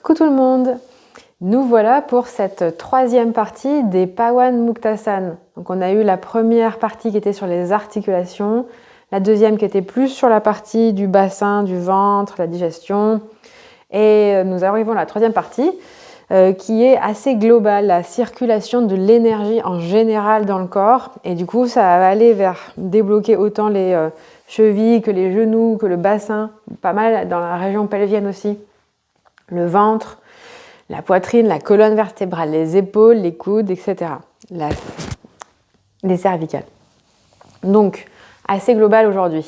Coucou tout le monde. Nous voilà pour cette troisième partie des Pawan Muktasan. Donc on a eu la première partie qui était sur les articulations, la deuxième qui était plus sur la partie du bassin, du ventre, la digestion. Et nous arrivons à la troisième partie qui est assez globale, la circulation de l'énergie en général dans le corps. Et du coup, ça va aller vers débloquer autant les chevilles que les genoux, que le bassin, pas mal dans la région pelvienne aussi, le ventre, la poitrine, la colonne vertébrale, les épaules, les coudes, etc. Les cervicales. Donc, assez global aujourd'hui.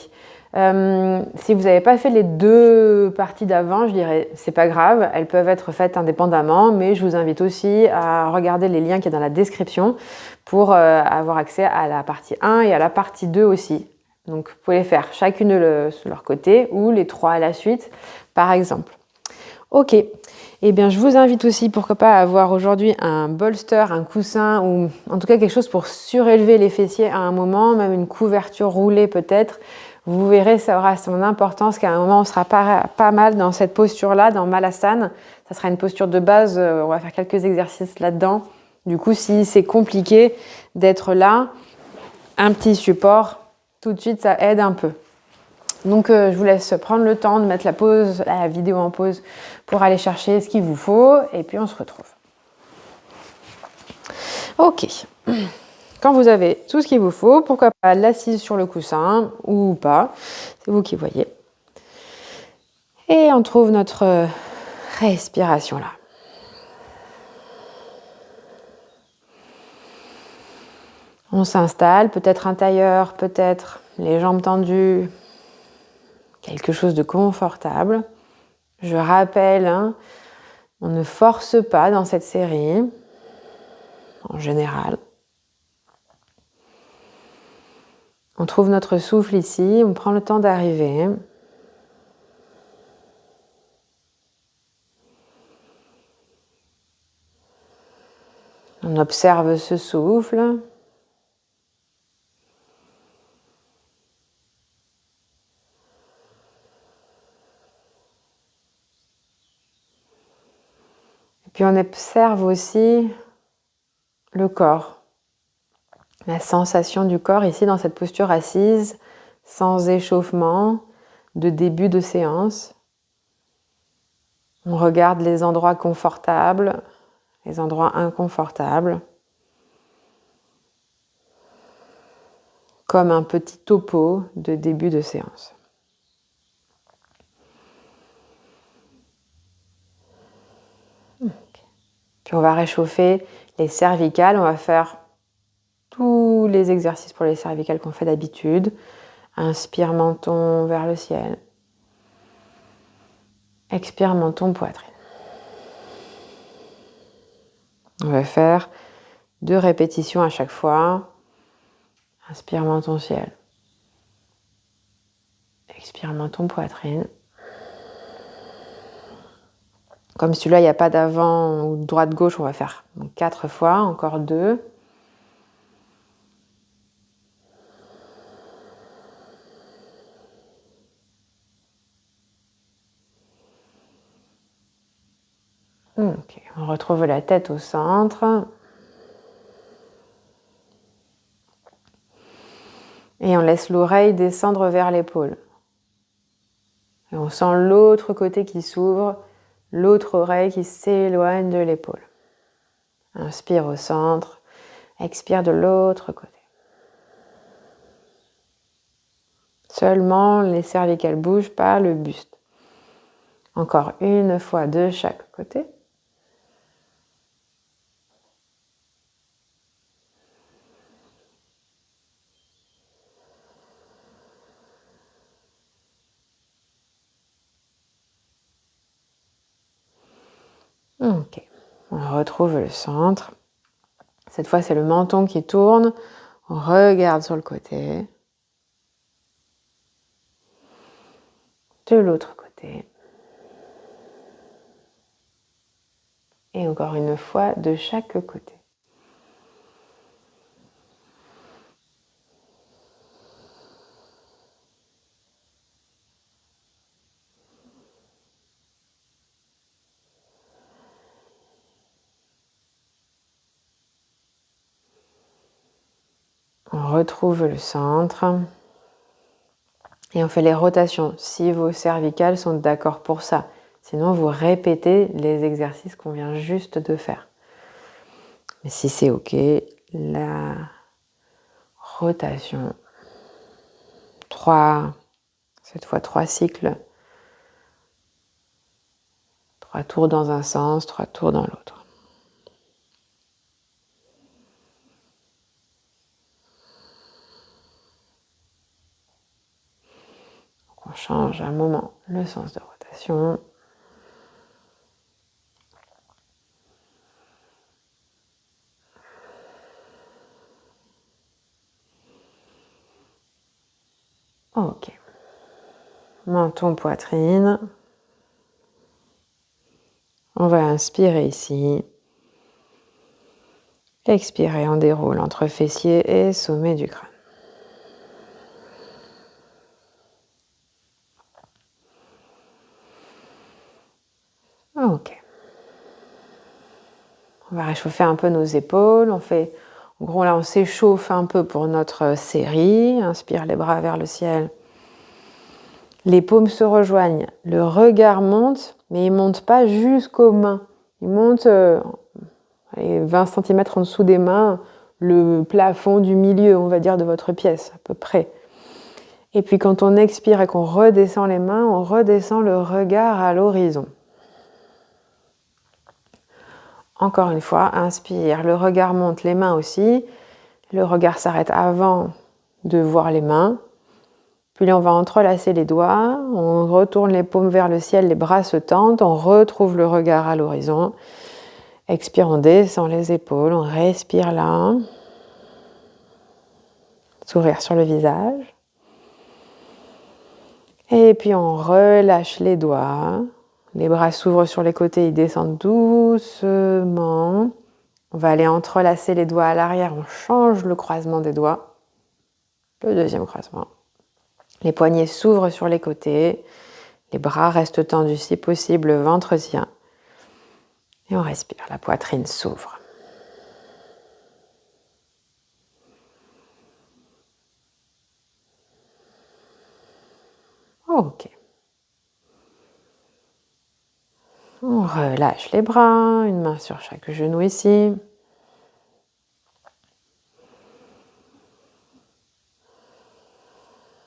Si vous n'avez pas fait les deux parties d'avant, je dirais, c'est pas grave, elles peuvent être faites indépendamment, mais je vous invite aussi à regarder les liens qu'il y a dans la description pour avoir accès à la partie 1 et à la partie 2 aussi. Donc, vous pouvez les faire chacune de leur côté ou les trois à la suite, par exemple. Ok. Eh bien, je vous invite aussi, pourquoi pas, à avoir aujourd'hui un bolster, un coussin ou en tout cas quelque chose pour surélever les fessiers à un moment, même une couverture roulée peut-être. Vous verrez, ça aura son importance qu'à un moment, on sera pas mal dans cette posture-là, dans Malasana. Ça sera une posture de base, on va faire quelques exercices là-dedans. Du coup, si c'est compliqué d'être là, un petit support, tout de suite, ça aide un peu. Donc je vous laisse prendre le temps de mettre la vidéo en pause pour aller chercher ce qu'il vous faut et puis on se retrouve. Ok. Quand vous avez tout ce qu'il vous faut, pourquoi pas l'assise sur le coussin ou pas, c'est vous qui voyez. Et on trouve notre respiration là. On s'installe, peut-être un tailleur, peut-être les jambes tendues, quelque chose de confortable. Je rappelle, on ne force pas dans cette série, en général. On trouve notre souffle ici, on prend le temps d'arriver. On observe ce souffle. Et puis on observe aussi le corps. La sensation du corps ici dans cette posture assise, sans échauffement, de début de séance. On regarde les endroits confortables, les endroits inconfortables, comme un petit topo de début de séance. Puis on va réchauffer les cervicales, on va faire tous les exercices pour les cervicales qu'on fait d'habitude. Inspire menton vers le ciel. Expire menton poitrine. On va faire 2 répétitions à chaque fois. Inspire menton ciel. Expire menton poitrine. Comme celui-là, il n'y a pas d'avant ou de droite-gauche, on va faire 4 fois, encore 2. Ok, on retrouve la tête au centre. Et on laisse l'oreille descendre vers l'épaule. Et on sent l'autre côté qui s'ouvre, l'autre oreille qui s'éloigne de l'épaule. Inspire au centre, expire de l'autre côté. Seulement les cervicales bougent, pas le buste. Encore une fois de chaque côté. Ok, on retrouve le centre. Cette fois, c'est le menton qui tourne. On regarde sur le côté. De l'autre côté. Et encore une fois, de chaque côté. On retrouve le centre. Et on fait les rotations, si vos cervicales sont d'accord pour ça. Sinon, vous répétez les exercices qu'on vient juste de faire. Mais si c'est OK, la rotation. Cette fois 3 cycles. 3 tours dans un sens, 3 tours dans l'autre. On change un moment le sens de rotation. Ok. Menton, poitrine. On va inspirer ici. Expirer, on déroule entre fessiers et sommet du crâne. Ok. On va réchauffer un peu nos épaules. En gros, là, on s'échauffe un peu pour notre série. Inspire les bras vers le ciel. Les paumes se rejoignent. Le regard monte, mais il ne monte pas jusqu'aux mains. Il monte 20 cm en dessous des mains, le plafond du milieu, on va dire, de votre pièce, à peu près. Et puis quand on expire et qu'on redescend les mains, on redescend le regard à l'horizon. Encore une fois, inspire, le regard monte, les mains aussi. Le regard s'arrête avant de voir les mains. Puis là, on va entrelacer les doigts, on retourne les paumes vers le ciel, les bras se tendent, on retrouve le regard à l'horizon. Expire, on descend les épaules, on respire là. Sourire sur le visage. Et puis on relâche les doigts. Les bras s'ouvrent sur les côtés, ils descendent doucement. On va aller entrelacer les doigts à l'arrière, on change le croisement des doigts. Le deuxième croisement. Les poignets s'ouvrent sur les côtés. Les bras restent tendus si possible, le ventre tient. Et on respire, la poitrine s'ouvre. Ok. On relâche les bras, une main sur chaque genou ici.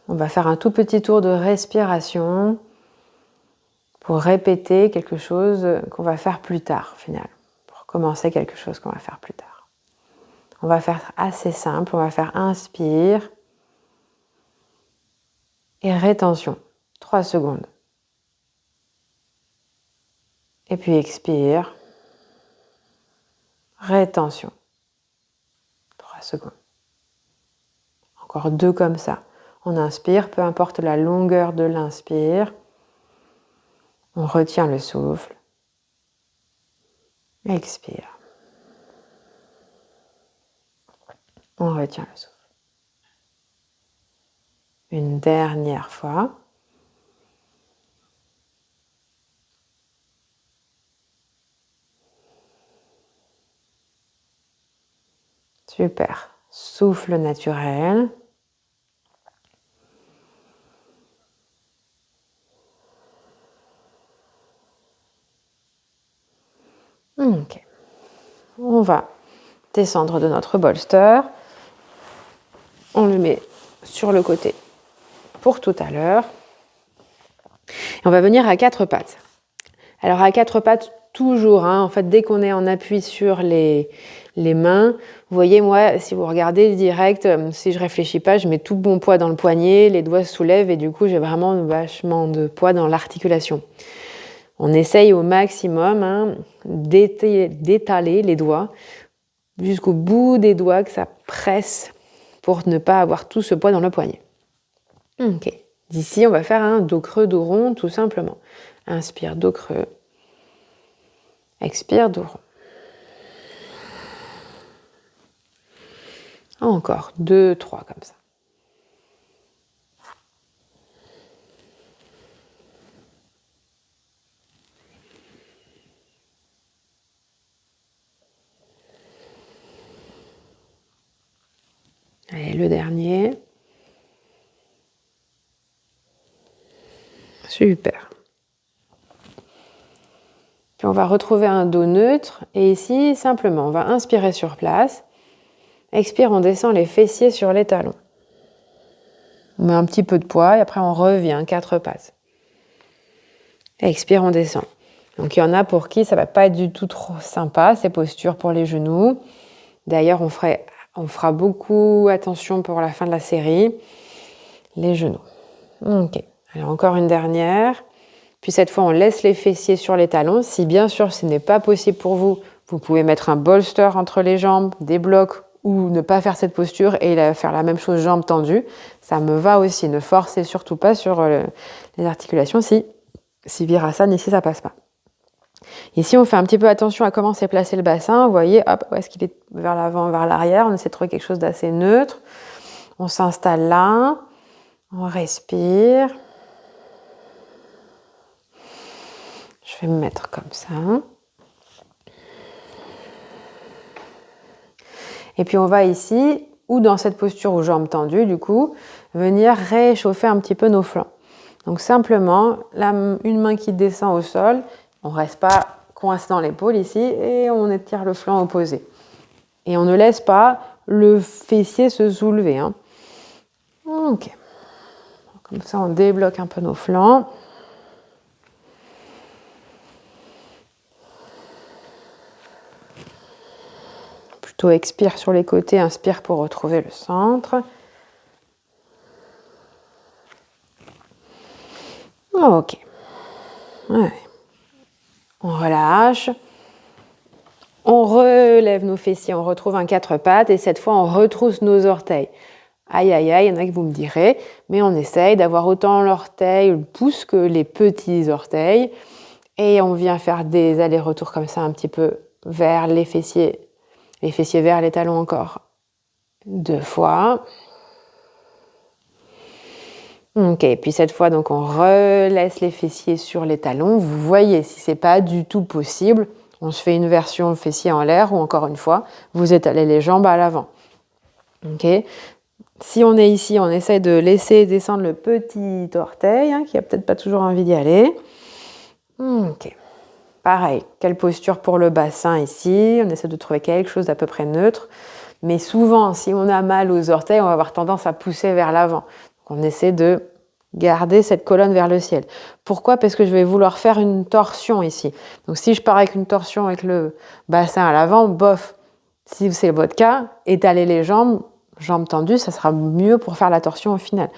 On va faire un tout petit tour de respiration pour répéter quelque chose qu'on va faire plus tard, au final. Pour commencer quelque chose qu'on va faire plus tard. On va faire assez simple, on va faire inspire et rétention. 3 secondes. Et puis expire. Rétention. 3 secondes. Encore 2 comme ça. On inspire, peu importe la longueur de l'inspire. On retient le souffle. Expire. On retient le souffle. Une dernière fois. Super. Souffle naturel. Ok. On va descendre de notre bolster. On le met sur le côté pour tout à l'heure. Et on va venir à 4 pattes. Alors à 4 pattes, toujours, en fait, dès qu'on est en appui sur les mains, vous voyez, moi, si vous regardez direct, si je réfléchis pas, je mets tout mon poids dans le poignet, les doigts se soulèvent et du coup, j'ai vraiment vachement de poids dans l'articulation. On essaye au maximum d'étaler les doigts jusqu'au bout des doigts, que ça presse pour ne pas avoir tout ce poids dans le poignet. Ok. D'ici, on va faire un dos creux, dos rond, tout simplement. Inspire, dos creux. Expire, dos rond. Encore 2, 3 comme ça. Allez, le dernier. Super. Puis on va retrouver un dos neutre. Et ici, simplement, on va inspirer sur place. Expire, on descend les fessiers sur les talons. On met un petit peu de poids et après on revient, 4 pattes. Expire, on descend. Donc il y en a pour qui ça ne va pas être du tout trop sympa, ces postures pour les genoux. D'ailleurs, on fera beaucoup attention pour la fin de la série. Les genoux. Ok. Alors encore une dernière. Puis cette fois, on laisse les fessiers sur les talons. Si bien sûr ce n'est pas possible pour vous, vous pouvez mettre un bolster entre les jambes, des blocs ou ne pas faire cette posture et faire la même chose jambes tendues. Ça me va aussi. Ne forcez surtout pas sur les articulations si Virasana, ici, ça passe pas. Ici, on fait un petit peu attention à comment c'est placé le bassin. Vous voyez, hop, est-ce qu'il est vers l'avant, vers l'arrière? On essaie de trouver quelque chose d'assez neutre. On s'installe là. On respire. Je vais me mettre comme ça. Et puis on va ici, ou dans cette posture aux jambes tendues, du coup, venir réchauffer un petit peu nos flancs. Donc simplement, une main qui descend au sol, on ne reste pas coincé dans l'épaule ici, et on étire le flanc opposé. Et on ne laisse pas le fessier se soulever. Hein. Ok. Comme ça, on débloque un peu nos flancs. Plutôt expire sur les côtés, inspire pour retrouver le centre. Ok. Ouais. On relâche. On relève nos fessiers, on retrouve un 4 pattes et cette fois on retrousse nos orteils. Aïe aïe aïe, il y en a que vous me direz, mais on essaye d'avoir autant l'orteil, le pouce que les petits orteils. Et on vient faire des allers-retours comme ça un petit peu vers les fessiers vers les talons encore. 2 fois. Ok, puis cette fois, donc on relaisse les fessiers sur les talons. Vous voyez, si c'est pas du tout possible, on se fait une version fessier en l'air ou encore une fois, vous étalez les jambes à l'avant. Ok. Si on est ici, on essaie de laisser descendre le petit orteil, qui a peut-être pas toujours envie d'y aller. Ok. Pareil, quelle posture pour le bassin ici? On essaie de trouver quelque chose d'à peu près neutre. Mais souvent, si on a mal aux orteils, on va avoir tendance à pousser vers l'avant. Donc on essaie de garder cette colonne vers le ciel. Pourquoi? Parce que je vais vouloir faire une torsion ici. Donc si je pars avec une torsion avec le bassin à l'avant, bof. Si c'est votre cas, étalez les jambes, jambes tendues, ça sera mieux pour faire la torsion au final.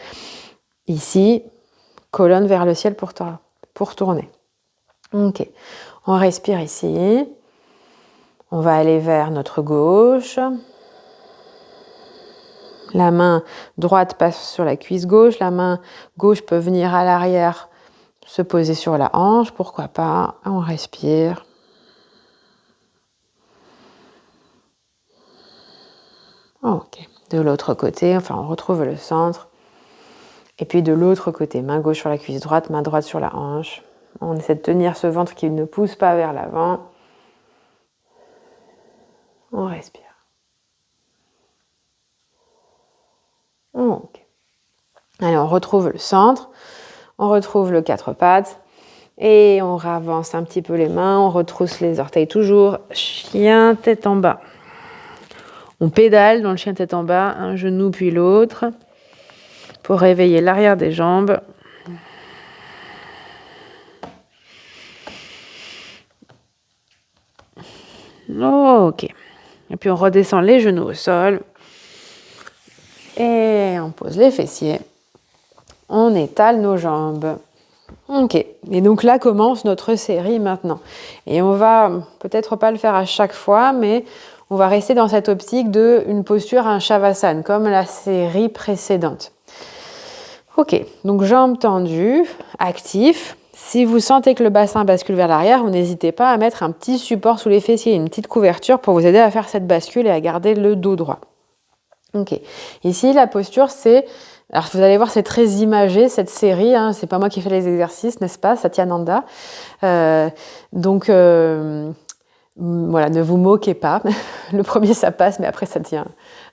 Ici, colonne vers le ciel pour tourner. Ok. On respire ici. On va aller vers notre gauche. La main droite passe sur la cuisse gauche. La main gauche peut venir à l'arrière, se poser sur la hanche. Pourquoi pas? On respire. Ok. De l'autre côté, enfin, on retrouve le centre. Et puis de l'autre côté, main gauche sur la cuisse droite, main droite sur la hanche. On essaie de tenir ce ventre qui ne pousse pas vers l'avant. On respire. Ok. Allez, on retrouve le centre. On retrouve le 4 pattes. Et on avance un petit peu les mains. On retrousse les orteils toujours. Chien, tête en bas. On pédale dans le chien tête en bas. Un genou puis l'autre. Pour réveiller l'arrière des jambes. Ok. Et puis on redescend les genoux au sol. Et on pose les fessiers. On étale nos jambes. Ok. Et donc là commence notre série maintenant. Et on va peut-être pas le faire à chaque fois, mais on va rester dans cette optique d'une posture, un shavasana, comme la série précédente. Ok. Donc jambes tendues, actifs. Si vous sentez que le bassin bascule vers l'arrière, vous n'hésitez pas à mettre un petit support sous les fessiers, une petite couverture pour vous aider à faire cette bascule et à garder le dos droit. Ok. Ici, la posture, c'est... Alors, vous allez voir, c'est très imagé, cette série. C'est pas moi qui fais les exercices, n'est-ce pas, Satyananda. Voilà, ne vous moquez pas. Le premier, ça passe, mais après, ça devient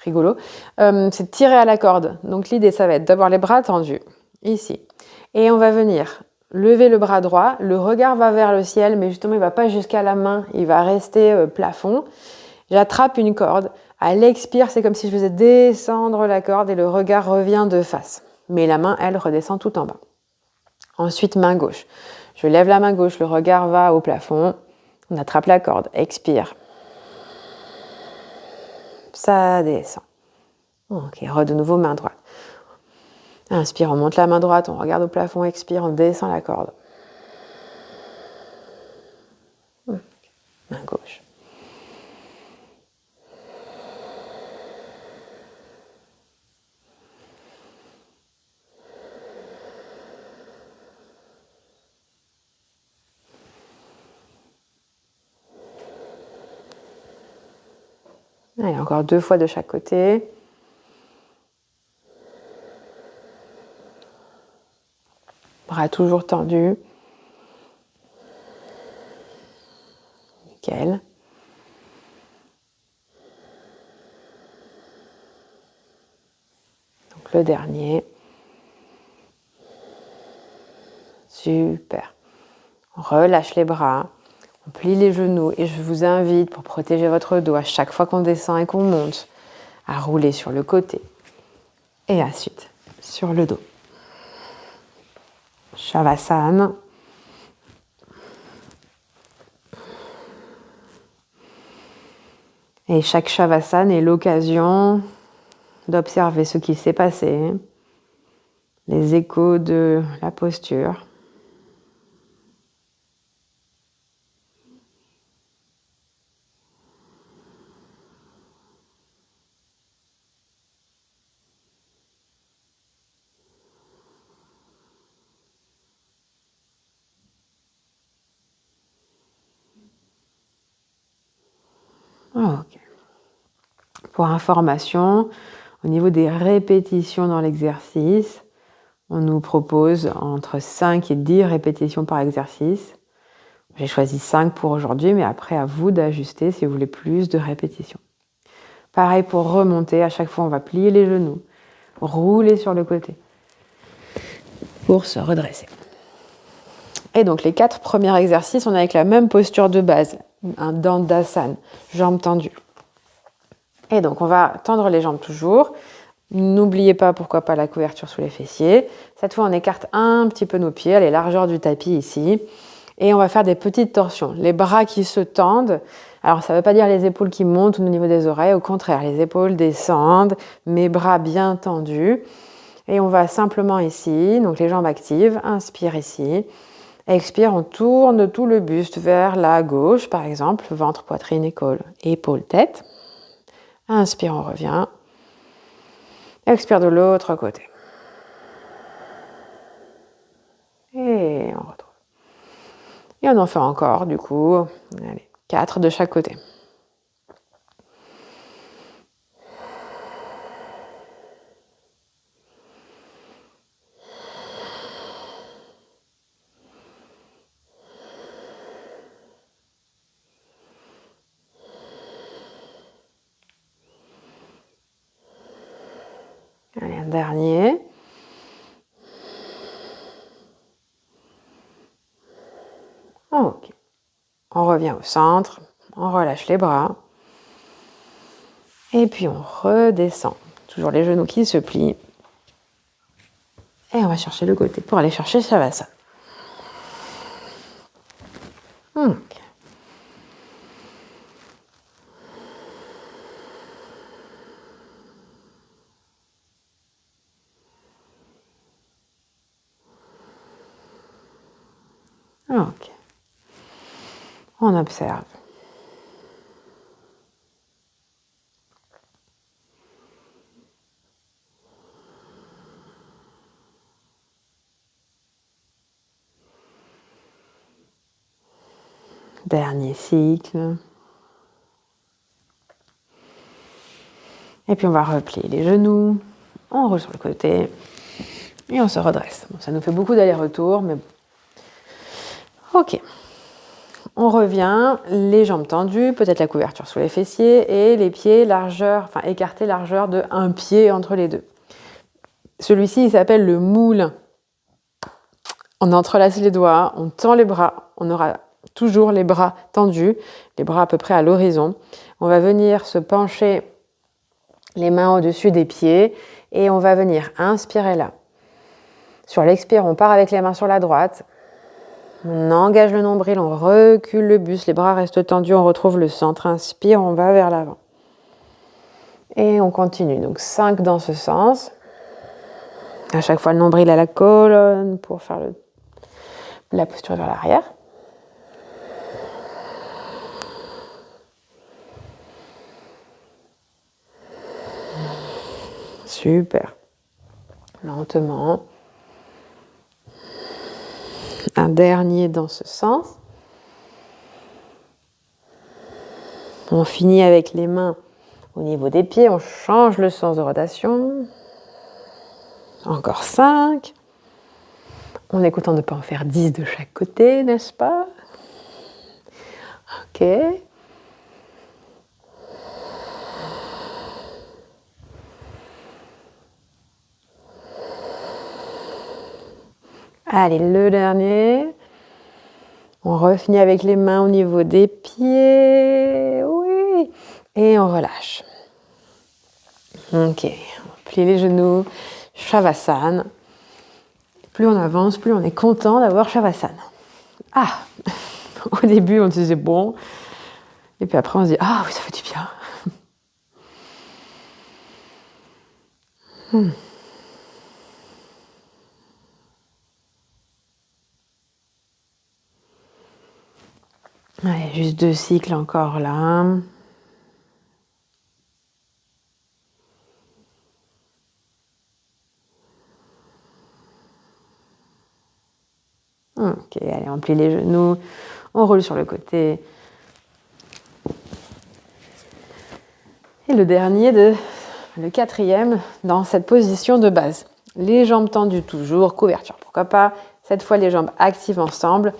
rigolo. C'est de tirer à la corde. Donc, l'idée, ça va être d'avoir les bras tendus, ici. Et on va venir lever le bras droit. Le regard va vers le ciel, mais justement, il ne va pas jusqu'à la main. Il va rester plafond. J'attrape une corde. À l'expire, c'est comme si je faisais descendre la corde et le regard revient de face. Mais la main, elle, redescend tout en bas. Ensuite, main gauche. Je lève la main gauche, le regard va au plafond. On attrape la corde, expire. Ça descend. Ok, de nouveau main droite. Inspire, on monte la main droite, on regarde au plafond, expire, on descend la corde. Main gauche. Allez, encore 2 fois de chaque côté. Bras toujours tendus. Nickel. Donc le dernier. Super. On relâche les bras. On plie les genoux et je vous invite, pour protéger votre dos, à chaque fois qu'on descend et qu'on monte, à rouler sur le côté. Et ensuite, sur le dos. Shavasana. Et chaque Shavasana est l'occasion d'observer ce qui s'est passé, les échos de la posture. Ok. Pour information, au niveau des répétitions dans l'exercice, on nous propose entre 5 et 10 répétitions par exercice. J'ai choisi 5 pour aujourd'hui, mais après, à vous d'ajuster si vous voulez plus de répétitions. Pareil pour remonter, à chaque fois, on va plier les genoux, rouler sur le côté pour se redresser. Et donc, les 4 premiers exercices, on est avec la même posture de base, un Dandasana, jambes tendues. Et donc, on va tendre les jambes toujours. N'oubliez pas, pourquoi pas, la couverture sous les fessiers. Cette fois, on écarte un petit peu nos pieds, à la largeur du tapis ici. Et on va faire des petites torsions. Les bras qui se tendent. Alors, ça ne veut pas dire les épaules qui montent au niveau des oreilles. Au contraire, les épaules descendent, mes bras bien tendus. Et on va simplement ici, donc les jambes actives. Inspire ici. Expire, on tourne tout le buste vers la gauche, par exemple. Ventre, poitrine, épaule, tête. Inspire, on revient. Expire de l'autre côté. Et on retrouve. Et on en fait encore, du coup. Allez, 4 de chaque côté. Allez, un dernier. Ok. On revient au centre, on relâche les bras. Et puis on redescend. Toujours les genoux qui se plient. Et on va chercher le côté pour aller chercher Shavasana. Ok. Ok. On observe. Dernier cycle. Et puis on va replier les genoux. On roule sur le côté. Et on se redresse. Bon, ça nous fait beaucoup d'aller-retour, mais bon. Ok. On revient, les jambes tendues, peut-être la couverture sous les fessiers et les pieds écartés largeur de 1 pied entre les deux. Celui-ci, il s'appelle le moule. On entrelace les doigts, on tend les bras, on aura toujours les bras tendus, les bras à peu près à l'horizon. On va venir se pencher les mains au-dessus des pieds et on va venir inspirer là. Sur l'expire, on part avec les mains sur la droite. On engage le nombril, on recule le buste, les bras restent tendus, on retrouve le centre. Inspire, on va vers l'avant. Et on continue. Donc 5 dans ce sens. À chaque fois, le nombril à la colonne pour faire la posture vers l'arrière. Super. Lentement. Un dernier dans ce sens. On finit avec les mains au niveau des pieds. On change le sens de rotation. Encore 5. En écoutant de ne pas en faire 10 de chaque côté, n'est-ce pas? Ok. Allez, le dernier. On refinit avec les mains au niveau des pieds. Oui. Et on relâche. Ok. On plie les genoux. Shavasana. Plus on avance, plus on est content d'avoir Shavasana. Ah! Au début, on se disait bon. Et puis après, on se dit ah oui, ça fait du bien. Allez, juste 2 cycles encore là. Ok, allez, on plie les genoux, on roule sur le côté. Et le quatrième, dans cette position de base. Les jambes tendues toujours, couverture, pourquoi pas. Cette fois, les jambes actives ensemble.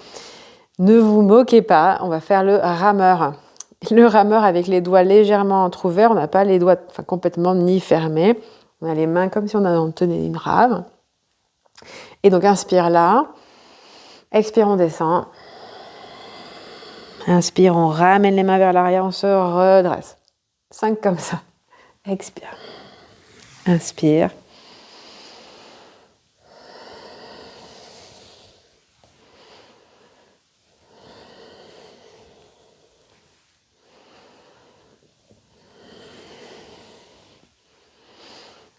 Ne vous moquez pas, on va faire le rameur. Le rameur avec les doigts légèrement entrouverts, on n'a pas les doigts complètement ni fermés. On a les mains comme si on en tenait une rame. Et donc, inspire là. Expire, on descend. Inspire, on ramène les mains vers l'arrière, on se redresse. 5 comme ça. Expire. Inspire.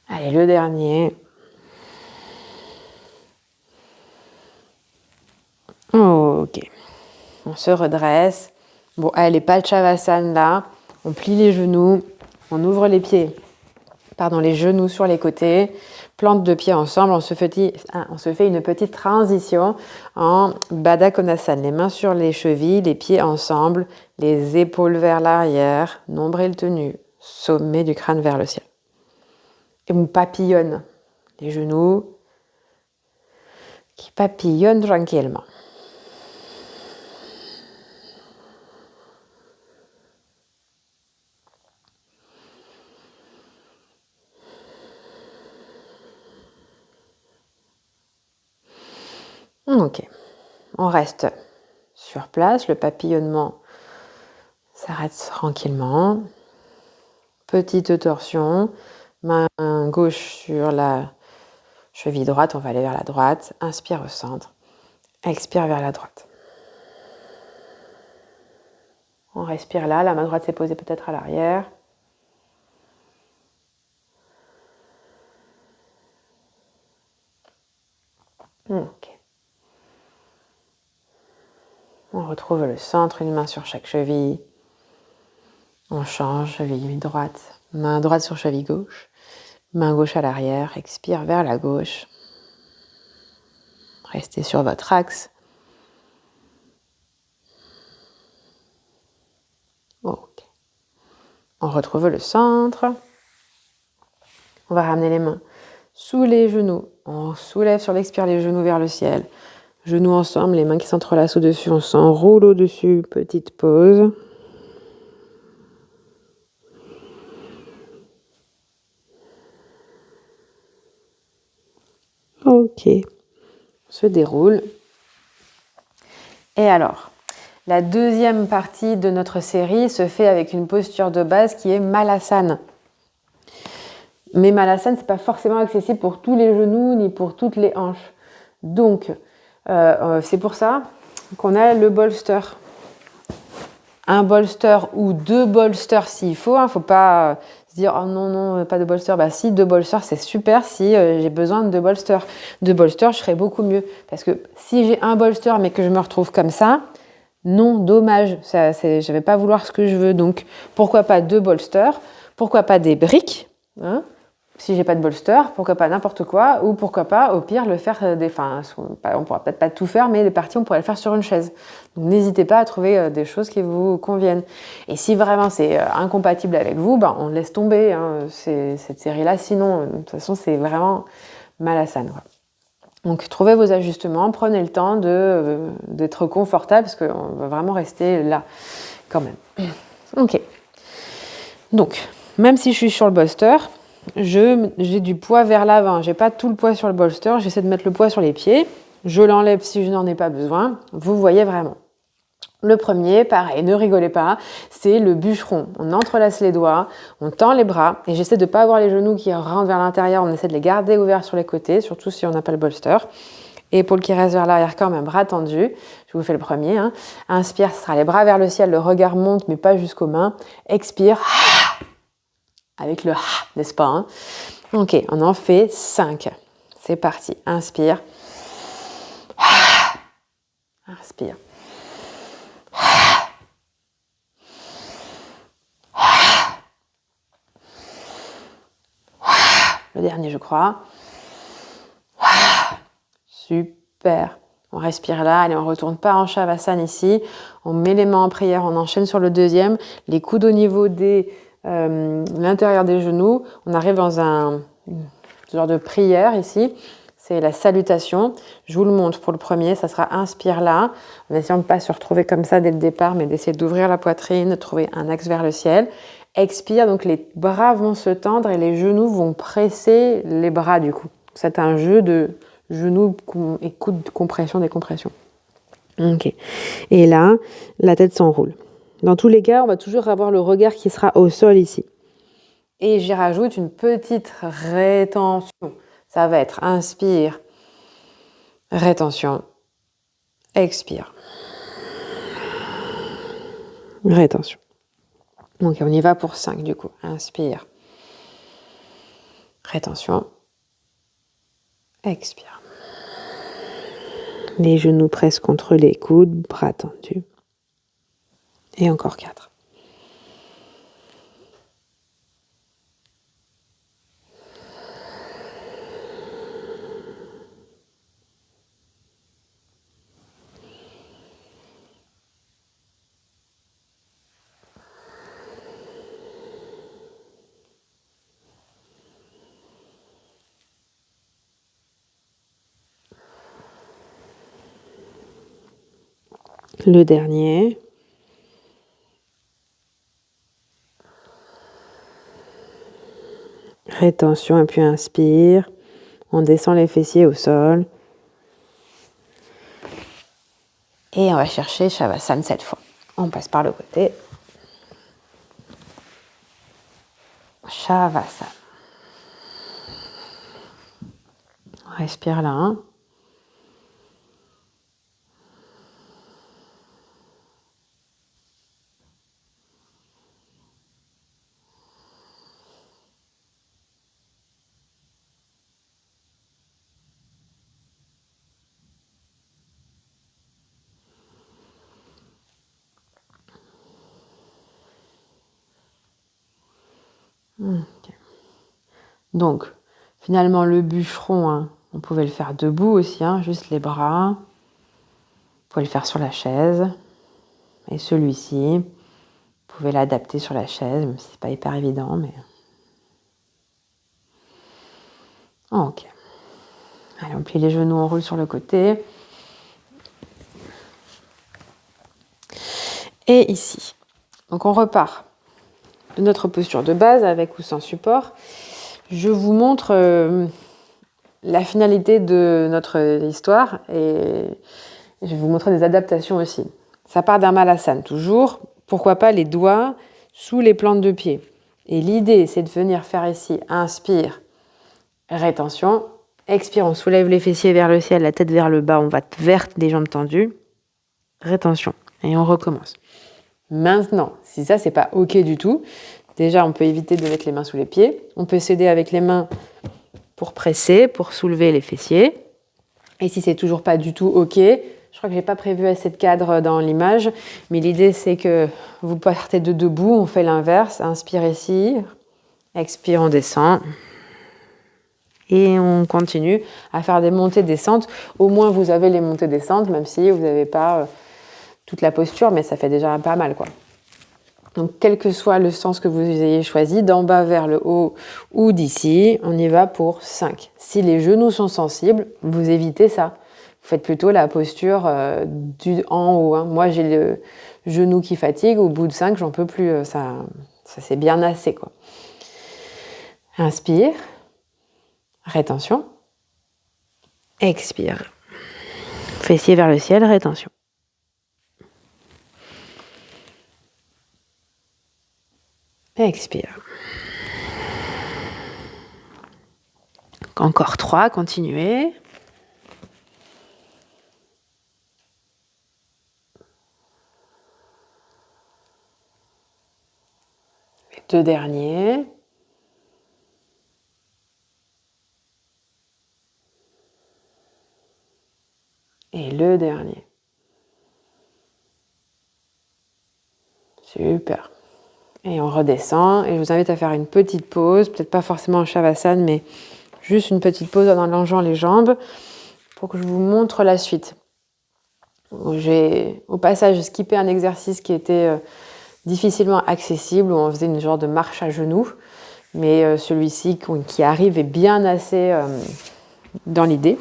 Allez, le dernier. Ok. On se redresse. Bon, allez, pas le Shavasana là. On plie les genoux. On ouvre les pieds. Les genoux sur les côtés. Plante de pieds ensemble. On se fait une petite transition en Baddha Konasana. Les mains sur les chevilles, les pieds ensemble. Les épaules vers l'arrière. Nombril tenu. Sommet du crâne vers le ciel. Et on papillonne. Les genoux qui papillonnent tranquillement. Ok, on reste sur place, le papillonnement s'arrête tranquillement. Petite torsion, main gauche sur la cheville droite, on va aller vers la droite. Inspire au centre, expire vers la droite. On respire là, la main droite s'est posée peut-être à l'arrière. Ok. On retrouve le centre, une main sur chaque cheville. On change, cheville droite, main droite sur cheville gauche, main gauche à l'arrière, expire vers la gauche. Restez sur votre axe. Ok. On retrouve le centre. On va ramener les mains sous les genoux. On soulève sur l'expire les genoux vers le ciel. Genoux ensemble, les mains qui s'entrelacent au-dessus, on s'enroule au-dessus, petite pause. Ok, on se déroule. Et alors, la deuxième partie de notre série se fait avec une posture de base qui est Malasana. Mais Malasana, ce n'est pas forcément accessible pour tous les genoux ni pour toutes les hanches. Donc, c'est pour ça qu'on a le bolster. Un bolster ou 2 bolsters s'il faut. Il ne faut pas se dire « Oh non, pas de bolster ». Bah si, 2 bolsters, c'est super si j'ai besoin de 2 bolsters. 2 bolsters, je serais beaucoup mieux. Parce que si j'ai un bolster mais que je me retrouve comme ça, non, dommage. Je ne vais pas vouloir ce que je veux. Donc, pourquoi pas 2 bolsters? Pourquoi pas des briques, hein? Si j'ai pas de bolster, pourquoi pas n'importe quoi, ou pourquoi pas, au pire, le faire on pourra peut-être pas tout faire, mais les parties, on pourrait le faire sur une chaise. Donc n'hésitez pas à trouver des choses qui vous conviennent. Et si vraiment c'est incompatible avec vous, ben, on laisse tomber cette série-là. Sinon, de toute façon, c'est vraiment Malasana. Donc trouvez vos ajustements, prenez le temps d'être confortable, parce qu'on va vraiment rester là, quand même. Ok. Donc, même si je suis sur le bolster, j'ai du poids vers l'avant, j'ai pas tout le poids sur le bolster, j'essaie de mettre le poids sur les pieds, je l'enlève si je n'en ai pas besoin, vous voyez vraiment. Le premier, pareil, ne rigolez pas, c'est le bûcheron. On entrelace les doigts, on tend les bras, et j'essaie de ne pas avoir les genoux qui rentrent vers l'intérieur, on essaie de les garder ouverts sur les côtés, surtout si on n'a pas le bolster. Épaules qui restent vers l'arrière quand même, bras tendus. Je vous fais le premier. Inspire, ce sera les bras vers le ciel, le regard monte, mais pas jusqu'aux mains. Expire. Avec le « n'est-ce pas » Ok, on en fait 5. C'est parti. Inspire. Inspire. Le dernier, je crois. Super. On respire là. Allez, on ne retourne pas en Shavasana ici. On met les mains en prière. On enchaîne sur le deuxième. Les coudes au niveau de l'intérieur des genoux. On arrive dans un genre de prière ici. C'est la salutation. Je vous le montre pour le premier. Ça sera inspire là. En essayant de ne pas se retrouver comme ça dès le départ, mais d'essayer d'ouvrir la poitrine, de trouver un axe vers le ciel. Expire, donc les bras vont se tendre et les genoux vont presser les bras du coup. C'est un jeu de genoux et coudes, compression, décompression. Ok. Et là, la tête s'enroule. Dans tous les cas, on va toujours avoir le regard qui sera au sol ici. Et j'y rajoute une petite rétention. Ça va être inspire, rétention, expire. Rétention. Donc on y va pour 5 du coup. Inspire, rétention, expire. Les genoux pressent contre les coudes, bras tendus. Et encore 4. Le dernier. Rétention et puis inspire. On descend les fessiers au sol. Et on va chercher Shavasana cette fois. On passe par le côté. Shavasana. On respire là. Okay. Donc, finalement, le bûcheron, on pouvait le faire debout aussi, juste les bras. Vous pouvez le faire sur la chaise. Et celui-ci, vous pouvez l'adapter sur la chaise, même si c'est pas hyper évident, mais... Ok. Allez, on plie les genoux, on roule sur le côté. et ici. Donc on repart de notre posture de base avec ou sans support. Je vous montre la finalité de notre histoire et je vais vous montrer des adaptations aussi. Ça part d'un Malasana toujours. Pourquoi pas les doigts sous les plantes de pied. Et l'idée, c'est de venir faire ici, inspire, rétention. Expire, on soulève les fessiers vers le ciel, la tête vers le bas, on va vers les jambes tendues. Rétention. Et on recommence. Maintenant, si ça, c'est pas OK du tout, déjà, on peut éviter de mettre les mains sous les pieds. On peut s'aider avec les mains pour presser, pour soulever les fessiers. Et si c'est toujours pas du tout OK, je crois que j'ai pas prévu assez de cadre dans l'image, mais l'idée, c'est que vous partez de debout, on fait l'inverse. Inspire ici, expire, on descend. Et on continue à faire des montées-descentes. Au moins, vous avez les montées-descentes, même si vous n'avez pas toute la posture, mais ça fait déjà pas mal, quoi. Donc, quel que soit le sens que vous ayez choisi, d'en bas vers le haut ou d'ici, on y va pour 5. Si les genoux sont sensibles, vous évitez ça. Vous faites plutôt la posture du en haut. Hein. Moi, j'ai le genou qui fatigue. Au bout de 5, j'en peux plus. Ça c'est bien assez, quoi. Inspire. Rétention. Expire. Fessier vers le ciel, rétention. Expire. Encore 3, continuez. Les 2 derniers. Et le dernier. Super. Et on redescend. Et je vous invite à faire une petite pause. Peut-être pas forcément en Shavasana, mais juste une petite pause en allongeant les jambes pour que je vous montre la suite. J'ai au passage skippé un exercice qui était difficilement accessible, où on faisait une genre de marche à genoux. Mais celui-ci qui arrive est bien assez dans l'idée.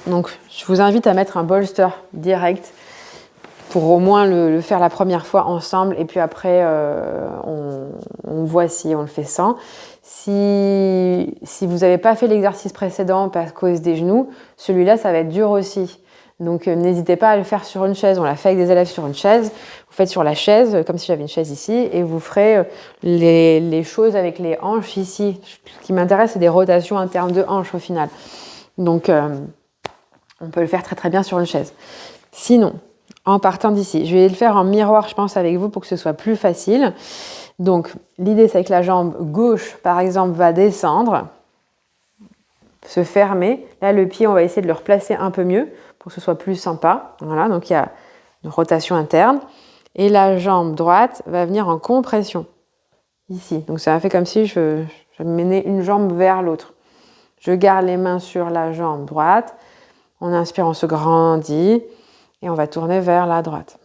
Donc, je vous invite à mettre un bolster direct pour au moins le faire la première fois ensemble. Et puis après, on voit si on le fait sans. Si vous n'avez pas fait l'exercice précédent à cause des genoux, celui-là, ça va être dur aussi. Donc, n'hésitez pas à le faire sur une chaise. On l'a fait avec des élèves sur une chaise. Vous faites sur la chaise, comme si j'avais une chaise ici, et vous ferez les choses avec les hanches ici. Ce qui m'intéresse, c'est des rotations internes de hanches au final. Donc, on peut le faire très très bien sur une chaise. Sinon, en partant d'ici, je vais le faire en miroir, je pense, avec vous pour que ce soit plus facile. Donc, l'idée, c'est que la jambe gauche, par exemple, va descendre, se fermer. Là, le pied, on va essayer de le replacer un peu mieux pour que ce soit plus sympa. Voilà, donc il y a une rotation interne. Et la jambe droite va venir en compression, ici. Donc, ça fait comme si je menais une jambe vers l'autre. Je garde les mains sur la jambe droite. On inspire, on se grandit et on va tourner vers la droite.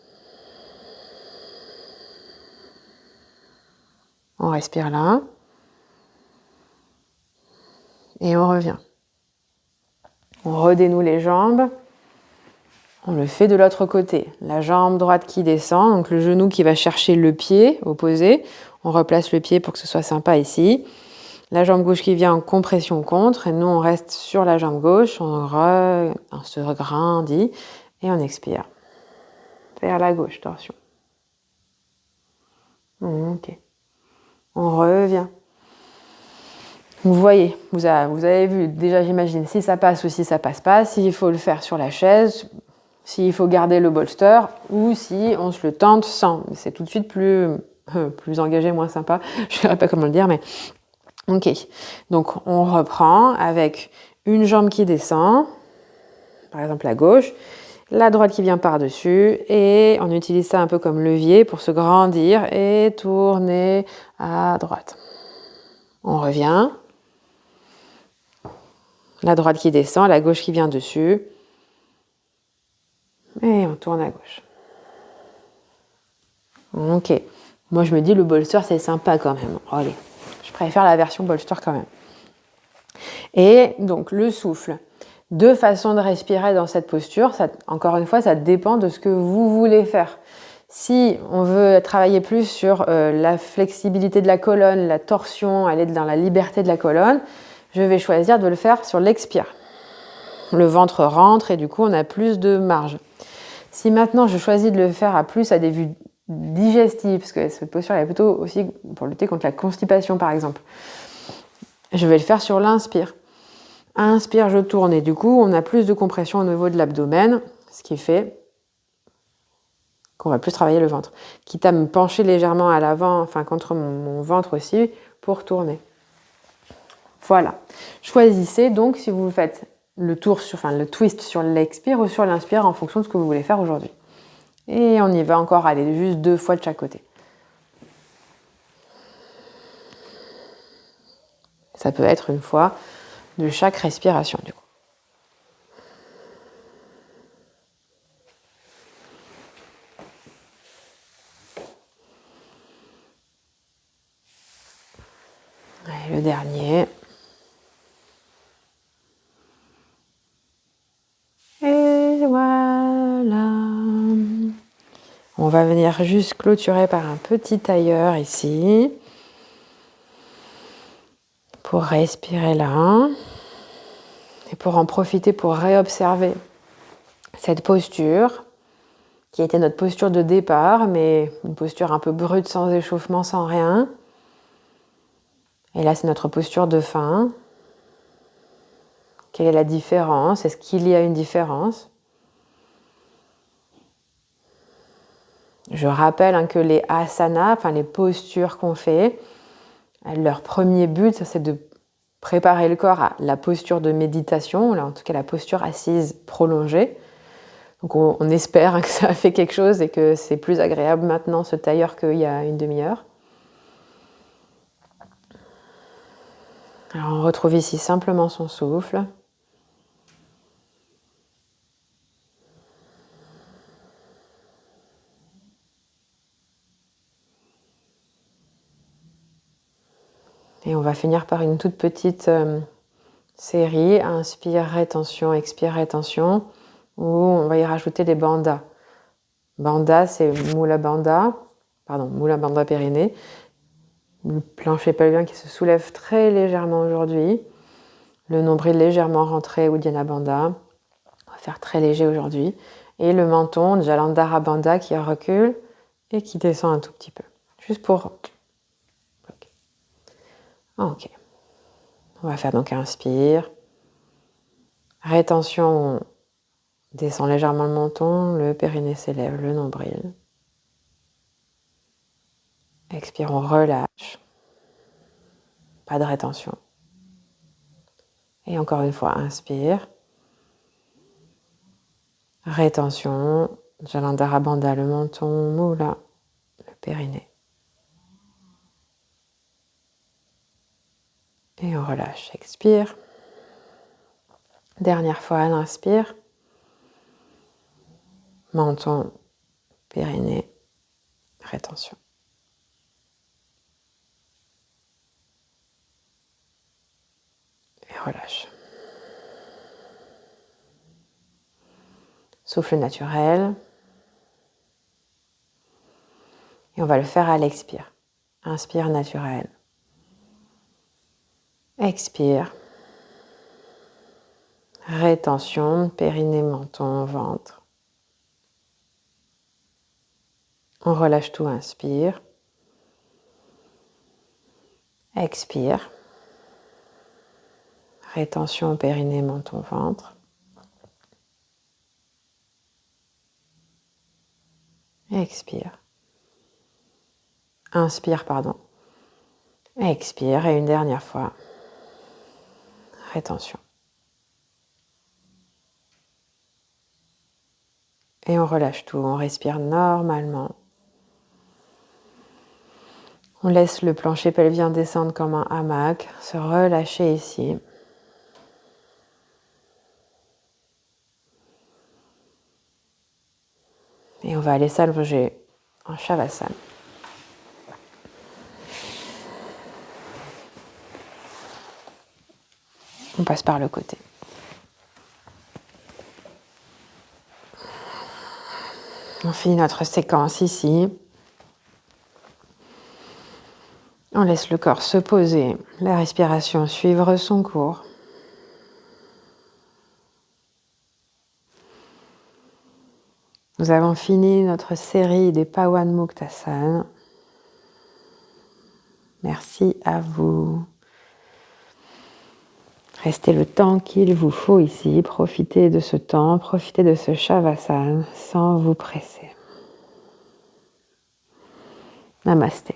On respire là. Et on revient. On redénoue les jambes. On le fait de l'autre côté. La jambe droite qui descend, donc le genou qui va chercher le pied opposé. On replace le pied pour que ce soit sympa ici. La jambe gauche qui vient en compression contre. Et nous, on reste sur la jambe gauche. On se regrandit et on expire. Vers la gauche, torsion. Ok. On revient. Vous voyez, vous avez vu, déjà j'imagine, si ça passe ou si ça passe pas, s'il faut le faire sur la chaise, s'il faut garder le bolster ou si on se le tente sans. C'est tout de suite plus engagé, moins sympa. Je ne saurais pas comment le dire, mais ok. Donc on reprend avec une jambe qui descend, par exemple la gauche, la droite qui vient par-dessus et on utilise ça un peu comme levier pour se grandir et tourner à droite. On revient. La droite qui descend, la gauche qui vient dessus. Et on tourne à gauche. Ok. Moi, je me dis, le bolster, c'est sympa quand même. Oh, allez, je préfère la version bolster quand même. Et donc, le souffle. 2 façons de respirer dans cette posture. Ça, encore une fois, ça dépend de ce que vous voulez faire. Si on veut travailler plus sur la flexibilité de la colonne, la torsion, aller dans la liberté de la colonne, je vais choisir de le faire sur l'expire. Le ventre rentre et du coup, on a plus de marge. Si maintenant, je choisis de le faire plus à des vues digestives, parce que cette posture est plutôt aussi pour lutter contre la constipation, par exemple, je vais le faire sur l'inspire. Inspire, je tourne et du coup, on a plus de compression au niveau de l'abdomen, ce qui fait qu'on va plus travailler le ventre. Quitte à me pencher légèrement à l'avant, enfin contre mon ventre aussi, pour tourner. Voilà. Choisissez donc si vous faites le twist sur l'expire ou sur l'inspire en fonction de ce que vous voulez faire aujourd'hui. Et on y va encore, aller juste 2 fois de chaque côté. Ça peut être une fois de chaque respiration du coup. Et le dernier. Et voilà. On va venir juste clôturer par un petit tailleur ici. Pour respirer là. Et pour en profiter pour réobserver cette posture qui était notre posture de départ, mais une posture un peu brute, sans échauffement, sans rien. Et là, c'est notre posture de fin. Quelle est la différence? Est-ce qu'il y a une différence? Je rappelle que les asanas, les postures qu'on fait, leur premier but, c'est de préparer le corps à la posture de méditation, en tout cas la posture assise prolongée. Donc on espère que ça a fait quelque chose et que c'est plus agréable maintenant ce tailleur qu'il y a une demi-heure. Alors on retrouve ici simplement son souffle. Et on va finir par une toute petite série, inspire, rétention, expire, rétention, où on va y rajouter des bandhas. Bandha, c'est Mula Bandha périnée. Le plancher pelvien qui se soulève très légèrement aujourd'hui. Le nombril légèrement rentré, Uddiyana Bandha. On va faire très léger aujourd'hui. Et le menton, Jalandhara Bandha, qui recule et qui descend un tout petit peu. Juste pour bloquer. Ok. On va faire donc inspire. Rétention, on descend légèrement le menton, le périnée s'élève, le nombril. Expire, on relâche. Pas de rétention. Et encore une fois, inspire. Rétention, Jalandhara Bandha, le menton, Mula, le périnée. Et on relâche, expire. Dernière fois, inspire. Menton, périnée, rétention. Et relâche. Souffle naturel. Et on va le faire à l'expire. Inspire naturel. Expire. Rétention, périnée, menton, ventre. On relâche tout, inspire. Expire. Rétention, périnée, menton, ventre. Expire. Inspire, pardon. Expire et une dernière fois. Rétention. Et on relâche tout, on respire normalement. On laisse le plancher pelvien descendre comme un hamac, se relâcher ici. Et on va aller s'allonger en Shavasana. On passe par le côté. On finit notre séquence ici. On laisse le corps se poser, la respiration suivre son cours. Nous avons fini notre série des Pawan Muktasan. Merci à vous. Restez le temps qu'il vous faut ici. Profitez de ce temps, profitez de ce Shavasana sans vous presser. Namasté.